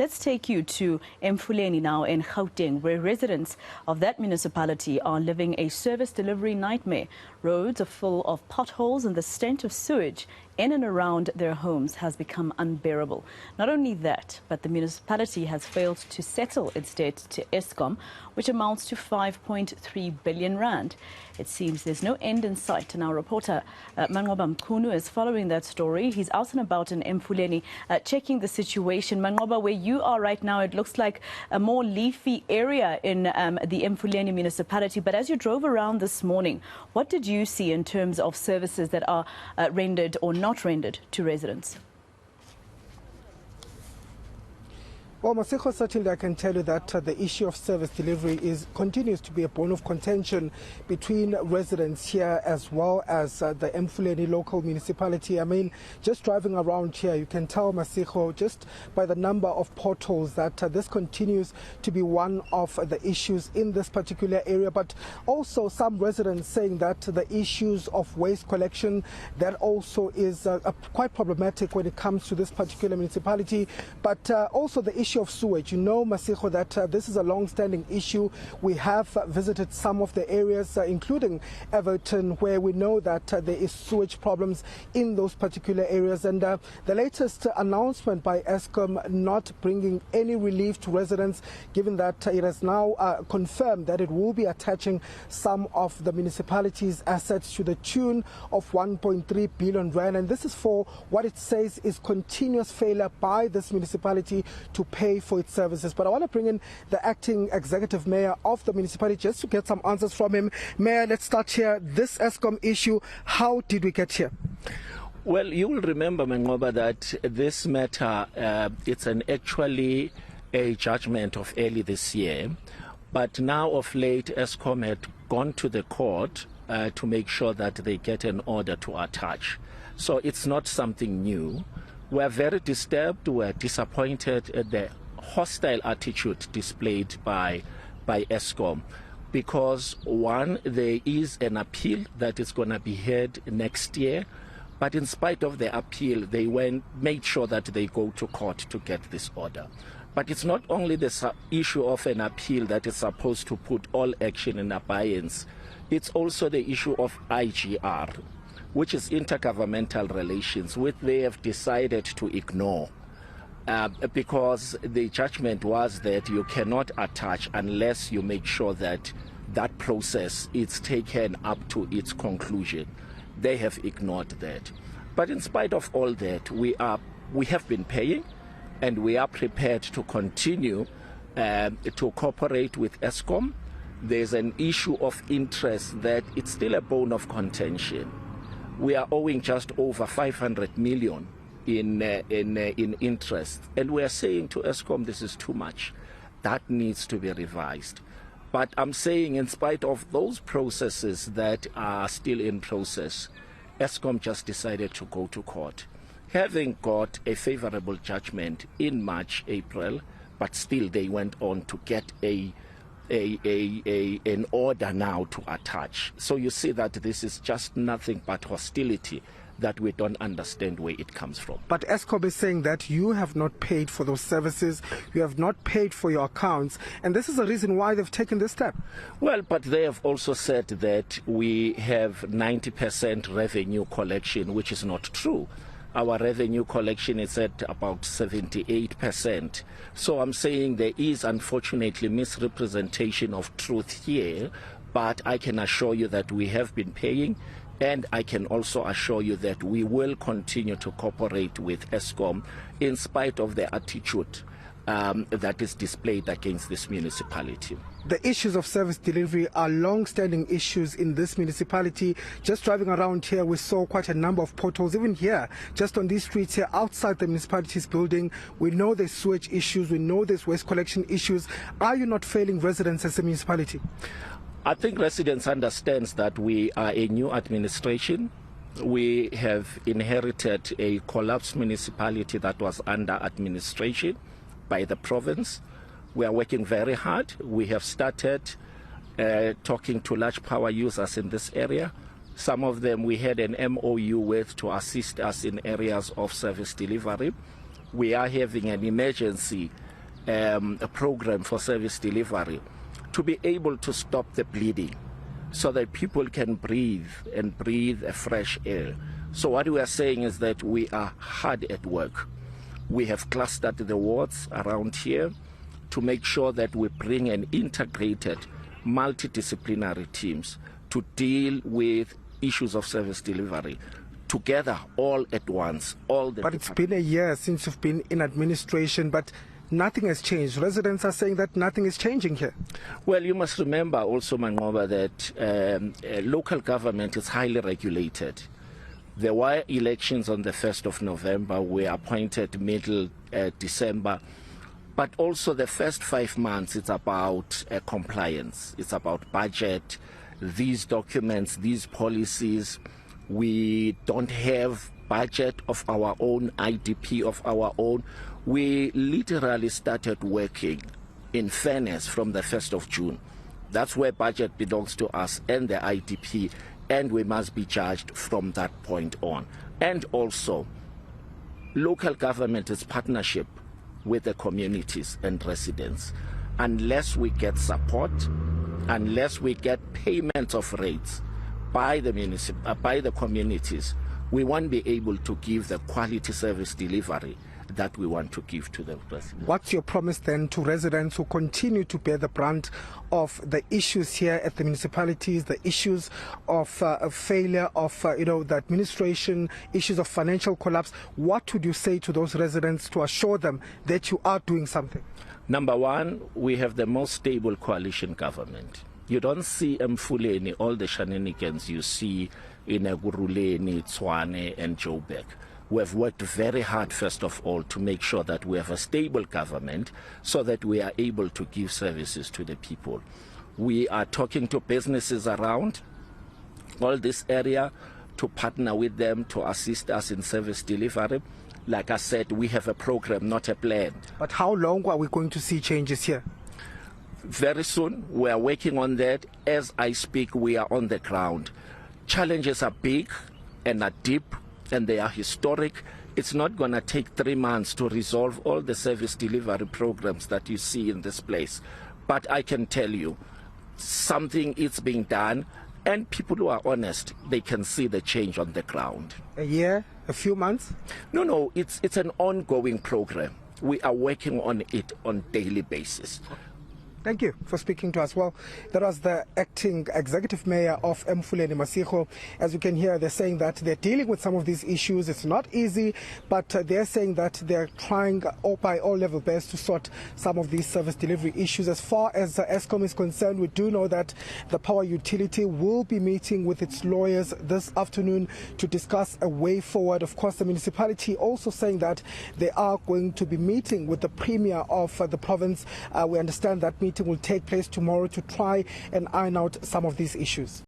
Let's take you to Emfuleni now in Gauteng, where residents of that municipality are living a service delivery nightmare. Roads are full of potholes and the stench of sewage in and around their homes has become unbearable. Not only that, but the municipality has failed to settle its debt to Eskom, which amounts to 5.3 billion rand. It seems there's no end in sight, and our reporter Manqoba Mchunu is following that story. He's out and about in Emfuleni, checking the situation. Manqoba, where you are right now, it looks like a more leafy area in the Emfuleni municipality. But as you drove around this morning, what did you see in terms of services that are rendered or not rendered to residents? Well, Masiko, certainly I can tell you that the issue of service delivery continues to be a bone of contention between residents here as well as the Emfuleni local municipality. I mean, just driving around here, you can tell, Masiko, just by the number of potholes that this continues to be one of the issues in this particular area. But also some residents saying that the issues of waste collection, that also is quite problematic when it comes to this particular municipality. But also the issue of sewage. You know, Masiko, that this is a long-standing issue. We have visited some of the areas, including Everton, where we know that there is sewage problems in those particular areas. And the latest announcement by Eskom not bringing any relief to residents, given that it has now confirmed that it will be attaching some of the municipality's assets to the tune of 1.3 billion rand. And this is for what it says is continuous failure by this municipality to pay for its services. But I want to bring in the acting executive mayor of the municipality just to get some answers from him. Mayor, let's start here. This Eskom issue, how did we get here? Well, you will remember, Manqoba, that this matter, it's actually a judgment of early this year. But now of late, Eskom had gone to the court to make sure that they get an order to attach. So it's not something new. We're very disturbed, we're disappointed at the hostile attitude displayed by Eskom, because one, there is an appeal that is going to be heard next year, but in spite of the appeal, they made sure that they go to court to get this order. But it's not only the issue of an appeal that is supposed to put all action in abeyance, it's also the issue of IGR, which is intergovernmental relations, which they have decided to ignore because the judgment was that you cannot attach unless you make sure that that process is taken up to its conclusion. They have ignored that. But in spite of all that, we have been paying, and we are prepared to continue to cooperate with Eskom. There's an issue of interest that it's still a bone of contention. We are owing just over 500 million in interest, and we are saying to Eskom, this is too much. That needs to be revised. But I'm saying, in spite of those processes that are still in process, Eskom just decided to go to court, having got a favorable judgment in March, April, but still they went on to get an order now to attach. So you see that this is just nothing but hostility that we don't understand where it comes from. But Eskom is saying that you have not paid for those services, you have not paid for your accounts, and this is the reason why they've taken this step. Well, but they have also said that we have 90% revenue collection, which is not true. Our revenue collection is at about 78%. So I'm saying there is unfortunately misrepresentation of truth here, but I can assure you that we have been paying, and I can also assure you that we will continue to cooperate with Eskom in spite of the attitude that is displayed against this municipality. The issues of service delivery are long-standing issues in this municipality. Just driving around here, we saw quite a number of potholes. Even here, just on these streets here, outside the municipality's building, we know there's sewage issues, we know there's waste collection issues. Are you not failing residents as a municipality? I think residents understand that we are a new administration. We have inherited a collapsed municipality that was under administration by the province. We are working very hard. We have started talking to large power users in this area. Some of them we had an MOU with to assist us in areas of service delivery. We are having an emergency a program for service delivery to be able to stop the bleeding so that people can breathe and breathe a fresh air. So what we are saying is that we are hard at work. We have clustered the wards around here to make sure that we bring an integrated, multidisciplinary teams to deal with issues of service delivery together all at once. But it's been a year since you've been in administration, but nothing has changed. Residents are saying that nothing is changing here. Well, you must remember also, Manqoba, that local government is highly regulated. There were elections on the 1st of November. We appointed middle December. But also the first 5 months, it's about compliance. It's about budget, these documents, these policies. We don't have budget of our own, IDP of our own. We literally started working, in fairness, from the 1st of June. That's where budget belongs to us and the IDP, and we must be judged from that point on. And also, local government is partnership with the communities and residents. Unless we get support, unless we get payments of rates by the communities, we won't be able to give the quality service delivery that we want to give to the residents. What's your promise then to residents who continue to bear the brunt of the issues here at the municipalities, the issues of failure of the administration, issues of financial collapse? What would you say to those residents to assure them that you are doing something? Number one, we have the most stable coalition government. You don't see Emfuleni, all the shenanigans you see in Ekurhuleni, Tshwane and Joburg. We have worked very hard, first of all, to make sure that we have a stable government so that we are able to give services to the people. We are talking to businesses around all this area to partner with them to assist us in service delivery. Like I said, we have a program, not a plan. But how long are we going to see changes here? Very soon. We are working on that. As I speak, we are on the ground. Challenges are big and are deep, and they are historic. It's not going to take 3 months to resolve all the service delivery programs that you see in this place. But I can tell you, something is being done, and people who are honest, they can see the change on the ground. A year? A few months? No, it's an ongoing program. We are working on it on a daily basis. Thank you for speaking to us. Well, that was the acting executive mayor of Emfuleni Municipality. As you can hear, they're saying that they're dealing with some of these issues. It's not easy, but they're saying that they're trying by all level best to sort some of these service delivery issues. As far as Eskom is concerned, we do know that the power utility will be meeting with its lawyers this afternoon to discuss a way forward. Of course, the municipality also saying that they are going to be meeting with the premier of the province. We understand that meeting will take place tomorrow to try and iron out some of these issues.